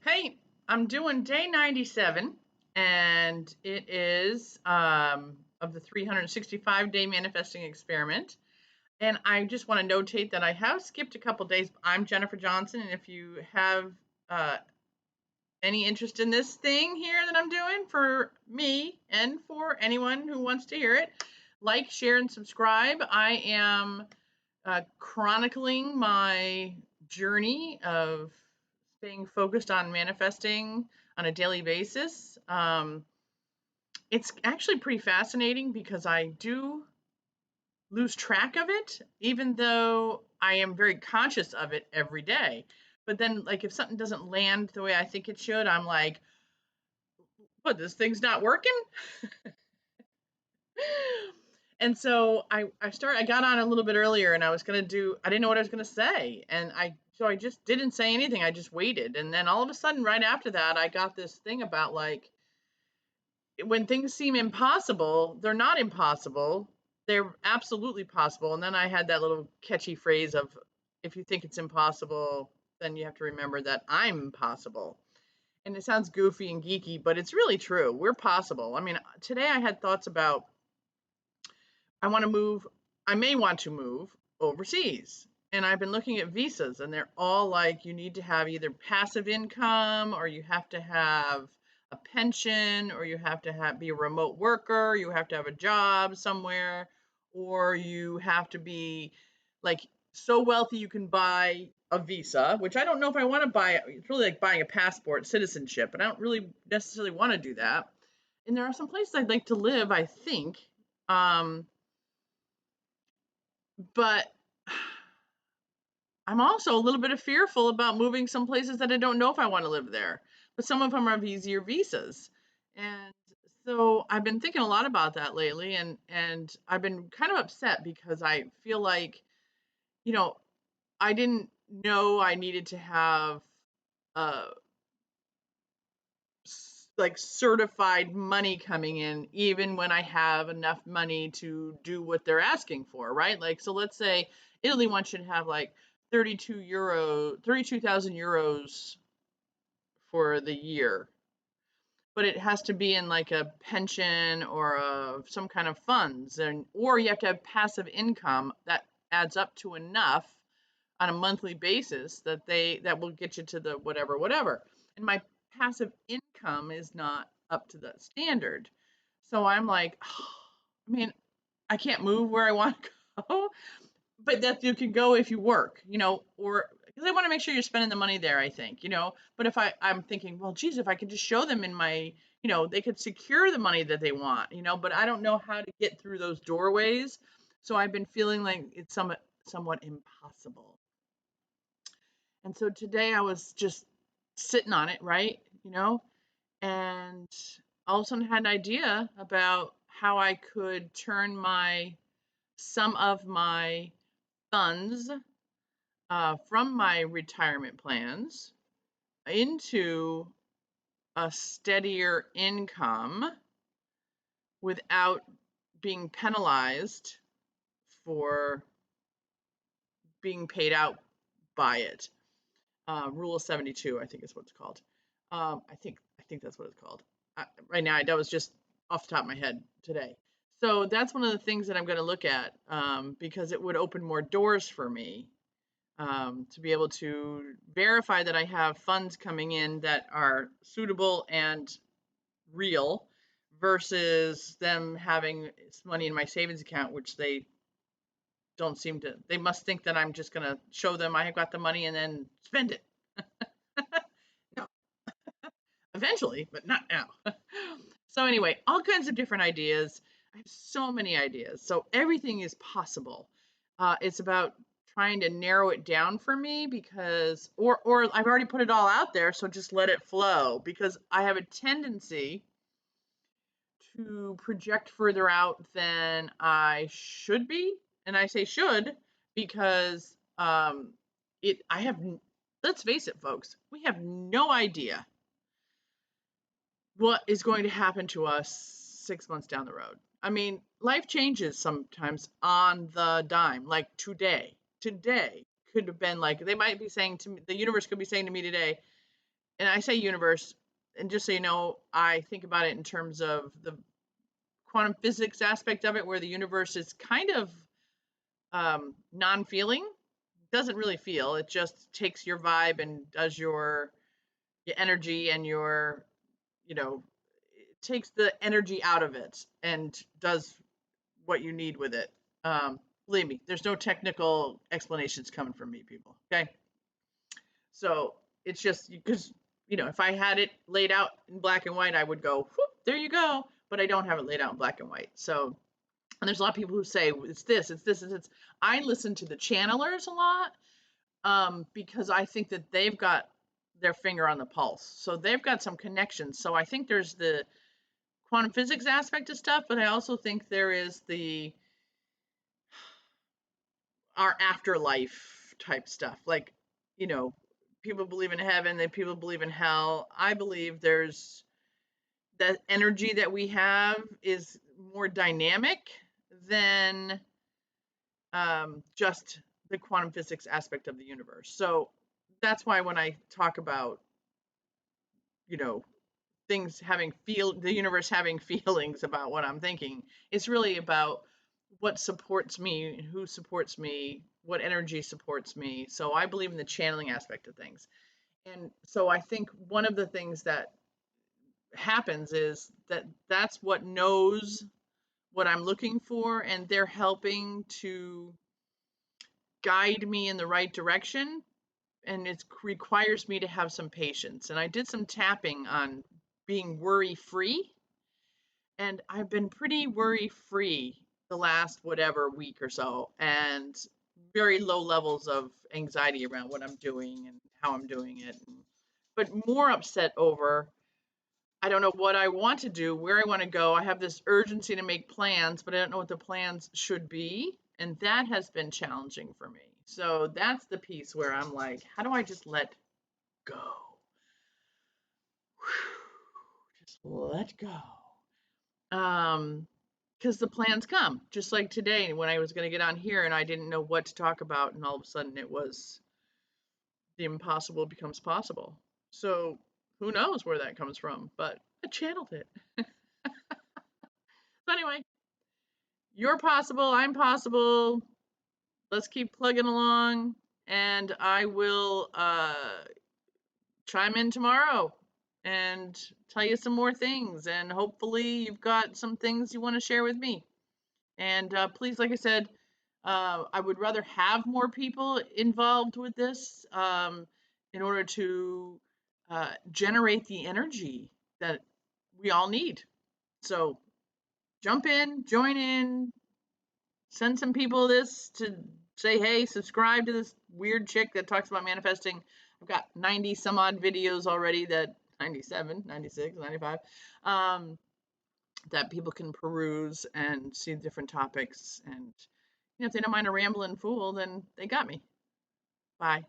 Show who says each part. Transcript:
Speaker 1: Hey, I'm doing day 97, and it is of the 365-day manifesting experiment. And I just want to notate that I have skipped a couple days. I'm Jennifer Johnson, and if you have uh, any interest in this thing here that I'm doing for me and for anyone who wants to hear it, like, share, and subscribe. I am chronicling my journey of staying focused on manifesting on a daily basis. It's actually pretty fascinating because I do lose track of it, even though I am very conscious of it every day. But then, like, if something doesn't land the way I think it should, I'm like, what, this thing's not working? And so I got on a little bit earlier and I didn't know what I was gonna say. And I just didn't say anything. I just waited. And then all of a sudden, right after that, I got this thing about like when things seem impossible, they're not impossible. They're absolutely possible. And then I had that little catchy phrase of if you think it's impossible, then you have to remember that I'm possible. And it sounds goofy and geeky, but it's really true. We're possible. I mean, today I had thoughts about I want to move, I may want to move overseas. And I've been looking at visas, and they're all like you need to have either passive income, or you have to have a pension, or you have to be a remote worker, you have to have a job somewhere, or you have to be like so wealthy you can buy a visa, which I don't know if I want to buy. It's really like buying a passport, citizenship, but I don't really necessarily want to do that. And there are some places I'd like to live, I think. Um, but I'm also a little bit of fearful about moving some places that I don't know if I want to live there. But some of them have easier visas. And so I've been thinking a lot about that lately, and I've been kind of upset because I feel like, you know, I didn't know I needed to have uh like certified money coming in even when I have enough money to do what they're asking for, right? Like, so let's say Italy wants you to have like 32,000 euros for the year, but it has to be in like a pension or some kind of funds, and or you have to have passive income that adds up to enough on a monthly basis that will get you to the whatever. And my passive income is not up to that standard. So I'm like, I mean, I can't move where I want to go, but that you can go if you work, or because I want to make sure you're spending the money there, I think, but if I'm thinking, well, geez, if I could just show them in my, they could secure the money that they want, but I don't know how to get through those doorways. So I've been feeling like it's somewhat impossible. And so today I was just sitting on it, right? And all of a sudden had an idea about how I could turn some of my funds from my retirement plans into a steadier income without being penalized for being paid out by it. Rule of 72, I think is what it's called. I think that's what it's called. Right now, that was just off the top of my head today. So that's one of the things that I'm going to look at, because it would open more doors for me, to be able to verify that I have funds coming in that are suitable and real, versus them having money in my savings account, which they don't seem to. They must think that I'm just going to show them I have got the money and then spend it. No, eventually, but not now. So anyway, all kinds of different ideas. I have so many ideas. So everything is possible. It's about trying to narrow it down for me, because or I've already put it all out there, so just let it flow, because I have a tendency to project further out than I should be. And I say should because I have, let's face it, folks, we have no idea what is going to happen to us 6 months down the road. I mean, life changes sometimes on the dime. Like today could have been like, they might be saying to me, the universe could be saying to me today, and I say universe, and just so you know, I think about it in terms of the quantum physics aspect of it, where the universe is kind of non-feeling, doesn't really feel. It just takes your vibe and does your energy and your, you know, it takes the energy out of it and does what you need with it. Believe me, there's no technical explanations coming from me, people. Okay, so it's just because, if I had it laid out in black and white, I would go, whoop, there you go. But I don't have it laid out in black and white. So, and there's a lot of people who say it's this, it's this, it's. I listen to the channelers a lot, because I think that they've got their finger on the pulse. So they've got some connections. So I think there's the quantum physics aspect of stuff, but I also think there is the our afterlife type stuff. Like, you know, people believe in heaven, then people believe in hell. I believe there's that energy that we have is more dynamic than just the quantum physics aspect of the universe. So that's why when I talk about, you know, things having the universe having feelings about what I'm thinking, it's really about what supports me, who supports me, what energy supports me. So I believe in the channeling aspect of things. And so I think one of the things that happens is that that's what knows what I'm looking for, and they're helping to guide me in the right direction. And it requires me to have some patience. And I did some tapping on being worry free, and I've been pretty worry free the last whatever week or so, and very low levels of anxiety around what I'm doing and how I'm doing it. But more upset over, I don't know what I want to do, where I want to go. I have this urgency to make plans, but I don't know what the plans should be. And that has been challenging for me. So that's the piece where I'm like, how do I just let go? Just let go. Because the plans come, just like today when I was going to get on here and I didn't know what to talk about, and all of a sudden it was the impossible becomes possible. So who knows where that comes from, but I channeled it. So anyway, you're possible, I'm possible. Let's keep plugging along, and I will chime in tomorrow and tell you some more things, and hopefully you've got some things you want to share with me. And please, like I said, I would rather have more people involved with this, in order to generate the energy that we all need. So jump in, join in, send some people this to say, hey, subscribe to this weird chick that talks about manifesting. I've got 90 some odd videos already, that 97, 96, 95, that people can peruse and see different topics. And if they don't mind a rambling fool, then they got me. Bye.